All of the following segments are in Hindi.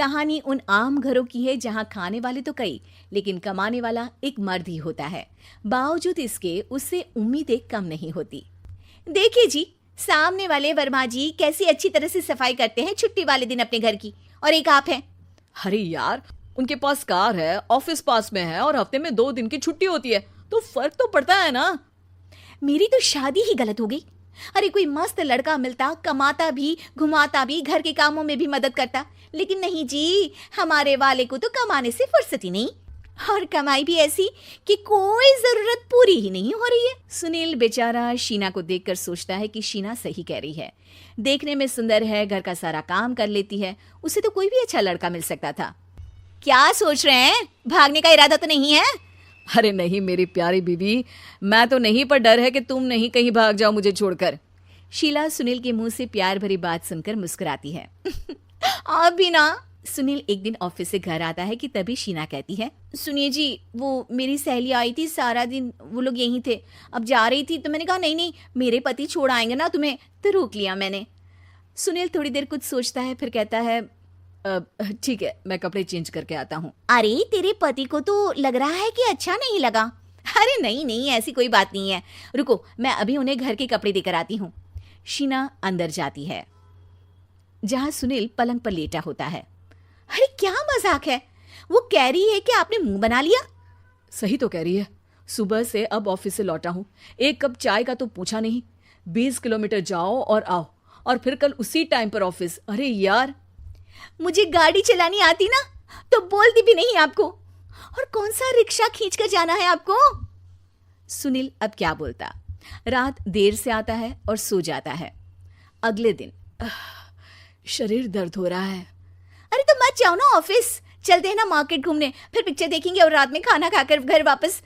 कहानी उन आम घरों की है जहां खाने वाले तो कई, लेकिन कमाने वाला एक मर्द ही होता है। बावजूद इसके उससे उम्मीदें कम नहीं होती। देखिए जी, सामने वाले वर्मा जी कैसी अच्छी तरह से सफाई करते हैं छुट्टी वाले दिन अपने घर की, और एक आप हैं। अरे यार, उनके पास कार है, ऑफिस पास में है और हफ्ते में 2 दिन की छुट्टी होती है, तो फर्क तो पड़ता है ना। मेरी तो शादी ही गलत हो गई। अरे कोई मस्त लड़का मिलता, कमाता भी, घुमाता भी, घर के कामों में भी मदद करता, लेकिन नहीं जी, हमारे वाले को तो कमाने से फुर्सत ही नहीं, और कमाई भी ऐसी कि कोई जरूरत पूरी ही नहीं हो रही है। सुनील बेचारा शीना को देखकर सोचता है कि शीना सही कह रही है। देखने में सुंदर है, घर का सारा काम कर लेती है, उसे तो कोई भी अच्छा लड़का मिल सकता था। क्या सोच रहे हैं? भागने का इरादा तो नहीं है? अरे नहीं मेरी प्यारी बीवी, मैं तो नहीं, पर डर है कि तुम नहीं कहीं भाग जाओ मुझे छोड़कर। शीला सुनील के मुंह से प्यार भरी बात सुनकर मुस्कुराती है। आप भी ना। सुनील एक दिन ऑफिस से घर आता है कि तभी शीना कहती है, सुनिए जी, वो मेरी सहेली आई थी, सारा दिन वो लोग यहीं थे, अब जा रही थी तो मैंने कहा नहीं नहीं, मेरे पति छोड़ आएंगे ना तुम्हें, तो रोक लिया मैंने। सुनील थोड़ी देर कुछ सोचता है, फिर कहता है, ठीक है, मैं कपड़े चेंज करके आता हूँ। अरे तेरे पति को तो लग रहा है कि अच्छा नहीं लगा। अरे नहीं नहीं, ऐसी कोई बात नहीं है, रुको मैं अभी उन्हें घर के कपड़े देकर आती हूँ। शीना अंदर जाती है जहां सुनील पलंग पर लेटा होता है। अरे क्या मजाक है, वो कह रही है कि आपने मुंह बना लिया। सही तो कह रही है, सुबह से अब ऑफिस से लौटा हूँ, एक कप चाय का तो पूछा नहीं, 20 किलोमीटर जाओ और आओ, और फिर कल उसी टाइम पर ऑफिस। अरे यार, मुझे गाड़ी चलानी आती ना तो बोलती भी नहीं आपको, और कौन सा रिक्शा खींच कर जाना है आपको। सुनील अब क्या बोलता। रात देर से आता है और सो जाता है। अगले दिन शरीर दर्द हो रहा है। अरे तो मत जाओ ना ऑफिस, चलते हैं ना मार्केट घूमने, फिर पिक्चर देखेंगे और रात में खाना खाकर घर वापस।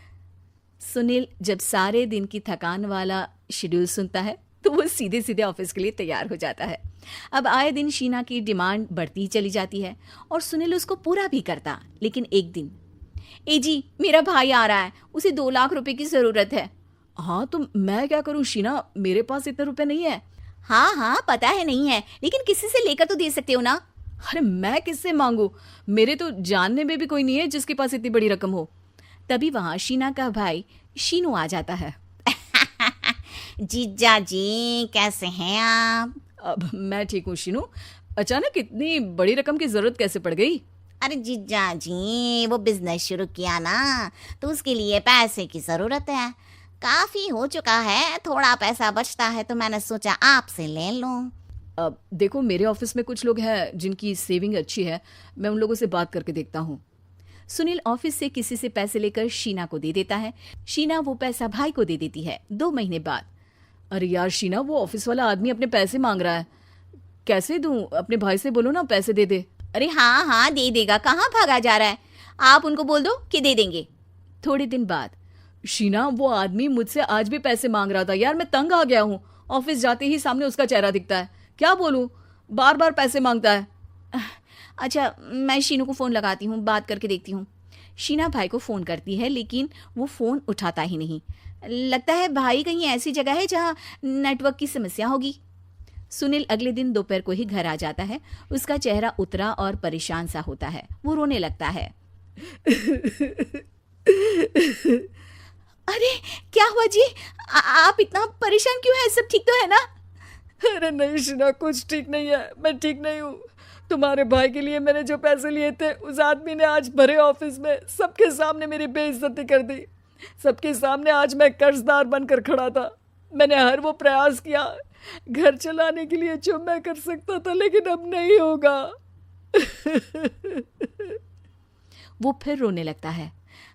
सुनील जब सारे दिन की थकान वाला शेड्यूल सुनता है तो वो सीधे सीधे ऑफिस के लिए तैयार हो जाता है। अब आए दिन शीना की डिमांड बढ़ती ही चली जाती है और सुनील उसको पूरा भी करता, लेकिन एक दिन, ए जी मेरा भाई आ रहा है, उसे 2 लाख रुपए की जरूरत है। हाँ तो मैं क्या करूँ शीना, मेरे पास इतने रुपए नहीं है। हाँ हाँ पता है नहीं है, लेकिन किसी से लेकर तो दे सकते हो ना। अरे मैं किससे मांगू, मेरे तो जानने में भी कोई नहीं है जिसके पास इतनी बड़ी रकम हो। तभी वहां शीना का भाई शीनू आ जाता है। जीजा जी कैसे हैं आप? अब मैं ठीक हूँ शीनू, अचानक इतनी बड़ी रकम की जरूरत कैसे पड़ गई? अरे जीजा जी, वो बिजनेस शुरू किया ना, तो उसके लिए पैसे की जरूरत है, काफी हो चुका है, थोड़ा पैसा बचता है तो मैंने सोचा आपसे ले लूं। अब देखो, मेरे ऑफिस में कुछ लोग हैं जिनकी सेविंग अच्छी है, मैं उन लोगों से बात करके देखता हूँ। सुनील ऑफिस से किसी से पैसे लेकर शीना को दे देता है। शीना वो पैसा भाई को दे देती है। 2 महीने बाद, अरे यार शीना, वो ऑफिस वाला आदमी अपने पैसे मांग रहा है, कैसे दूं? अपने भाई से बोलो ना पैसे दे दे। अरे हाँ हाँ दे देगा, कहाँ भागा जा रहा है, आप उनको बोल दो कि दे देंगे। थोड़े दिन बाद, शीना, वो आदमी मुझसे आज भी पैसे मांग रहा था यार, मैं तंग आ गया हूँ, ऑफिस जाते ही सामने उसका चेहरा दिखता है, क्या बोलूं, बार बार पैसे मांगता है। अच्छा मैं शीनू को फोन लगाती हूँ, बात करके देखती हूँ। शीना भाई को फोन करती है, लेकिन वो फोन उठाता ही नहीं। लगता है भाई कहीं ऐसी जगह है जहाँ नेटवर्क की समस्या होगी। सुनील अगले दिन दोपहर को ही घर आ जाता है। उसका चेहरा उतरा और परेशान सा होता है, वो रोने लगता है। अरे क्या हुआ जी, आप इतना परेशान क्यों हैं? सब ठीक तो है ना? अरे नहीं शीना, कुछ ठीक नहीं है, मैं ठीक नहीं हूँ। तुम्हारे भाई के लिए मैंने जो पैसे लिए थे, उस आदमी ने आज भरे ऑफिस में सबके सामने मेरी बेइज्जती कर दी। सबके सामने आज मैं कर्जदार बनकर खड़ा था। मैंने हर वो प्रयास किया घर चलाने के लिए जो मैं कर सकता था, लेकिन अब नहीं होगा। वो फिर रोने लगता है।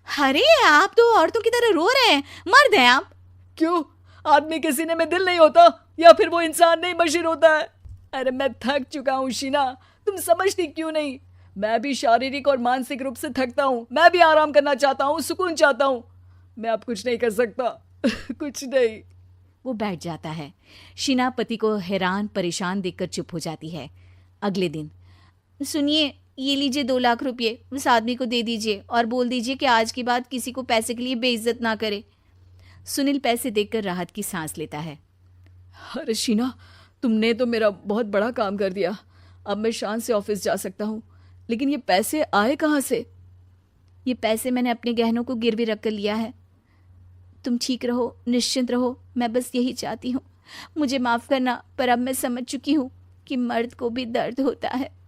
अरे आप तो औरतों की तरह रो रहे हैं, मर्द हैं आप। क्यों, आदमी के सीने में दिल नहीं होता, या फिर वो इंसान नहीं मशीन होता है? अरे मैं थक चुका हूँ शीना, तुम समझती क्यों नहीं? मैं भी शारीरिक और मानसिक रूप से थकता हूँ, मैं भी आराम करना चाहता हूँ, सुकून चाहता हूँ। मैं अब कुछ नहीं कर सकता। कुछ नहीं। वो बैठ जाता है। शीना पति को हैरान परेशान देखकर चुप हो जाती है। अगले दिन, सुनिए ये लीजिए 2 लाख रुपए, उस आदमी को दे दीजिए और बोल दीजिए कि आज के बाद किसी को पैसे के लिए बेइज्जत ना करे। सुनील पैसे देखकर राहत की सांस लेता है। अरे शीना, तुमने तो मेरा बहुत बड़ा काम कर दिया, अब मैं शान से ऑफिस जा सकता हूँ, लेकिन ये पैसे आए कहाँ से? ये पैसे मैंने अपने गहनों को गिरवी रख कर लिया है। तुम ठीक रहो, निश्चिंत रहो, मैं बस यही चाहती हूँ। मुझे माफ़ करना, पर अब मैं समझ चुकी हूँ कि मर्द को भी दर्द होता है।